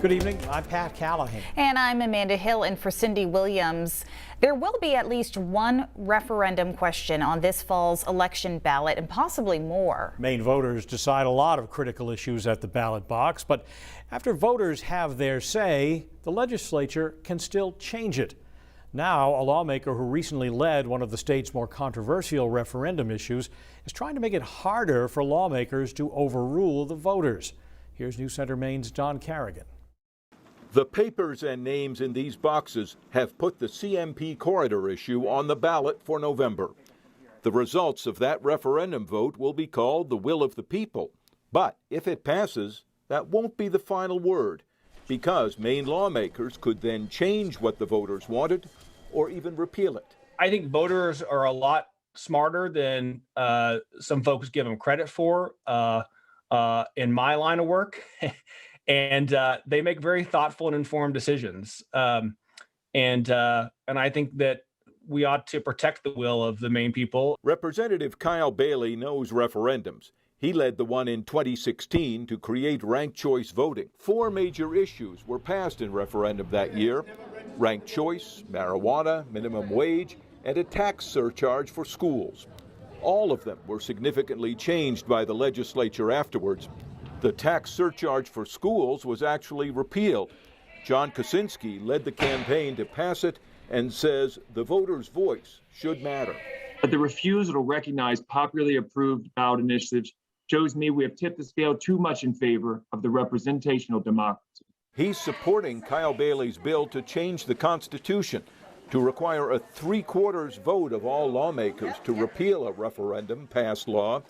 Good evening. I'm Pat Callahan. And I'm Amanda Hill in for Cindy Williams. There will be at least one referendum question on this fall's election ballot and possibly more. Maine voters decide a lot of critical issues at the ballot box, but after voters have their say, the legislature can still change it. Now, a lawmaker who recently led one of the state's more controversial referendum issues is trying to make it harder for lawmakers to overrule the voters. Here's News Center Maine's Don Carrigan. The papers and names in these boxes have put the CMP corridor issue on the ballot for November. The results of that referendum vote will be called the will of the people. But if it passes, that won't be the final word, because Maine lawmakers could then change what the voters wanted or even repeal it. I think voters are a lot smarter than some folks give them credit for in my line of work. And they make very thoughtful and informed decisions. And I think that we ought to protect the will of the Maine people. Representative Kyle Bailey knows referendums. He led the one in 2016 to create ranked choice voting. 4 major issues were passed in referendum that year: ranked choice, marijuana, minimum wage, and a tax surcharge for schools. All of them were significantly changed by the legislature afterwards. The tax surcharge for schools was actually repealed. John Kosinski led the campaign to pass it and says the voter's voice should matter. But the refusal to recognize popularly approved ballot initiatives shows me we have tipped the scale too much in favor of the representational democracy. He's supporting Kyle Bailey's bill to change the Constitution to require a 3/4 vote of all lawmakers to repeal a referendum passed law,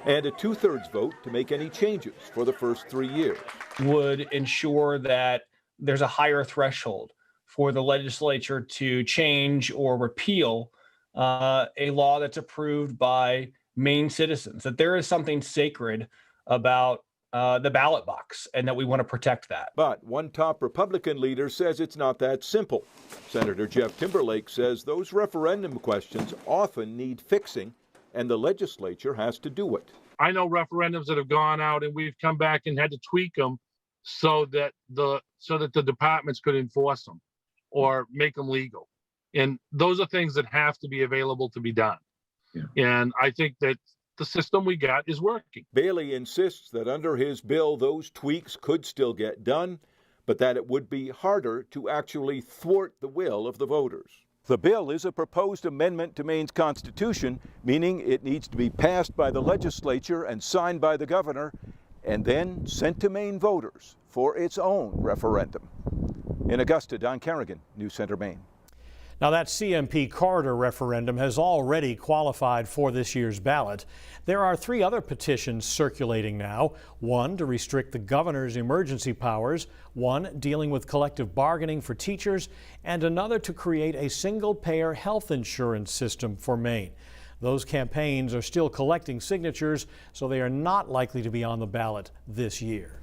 and a 2/3 vote to make any changes for the first 3 years. Would ensure that there's a higher threshold for the legislature to change or repeal a law that's approved by Maine citizens, that there is something sacred about the ballot box and that we want to protect that. But one top Republican leader says it's not that simple. Senator Jeff Timberlake says those referendum questions often need fixing, and the legislature has to do it. I know referendums that have gone out and we've come back and had to tweak them so that the departments could enforce them or make them legal. And those are things that have to be available to be done. Yeah. And I think that the system we got is working. Bailey insists that under his bill, those tweaks could still get done, but that it would be harder to actually thwart the will of the voters. The bill is a proposed amendment to Maine's Constitution, meaning it needs to be passed by the legislature and signed by the governor, and then sent to Maine voters for its own referendum. In Augusta, Don Carrigan, News Center, Maine. Now, that CMP corridor referendum has already qualified for this year's ballot. There are 3 other petitions circulating now. One to restrict the governor's emergency powers, one dealing with collective bargaining for teachers, and another to create a single-payer health insurance system for Maine. Those campaigns are still collecting signatures, so they are not likely to be on the ballot this year.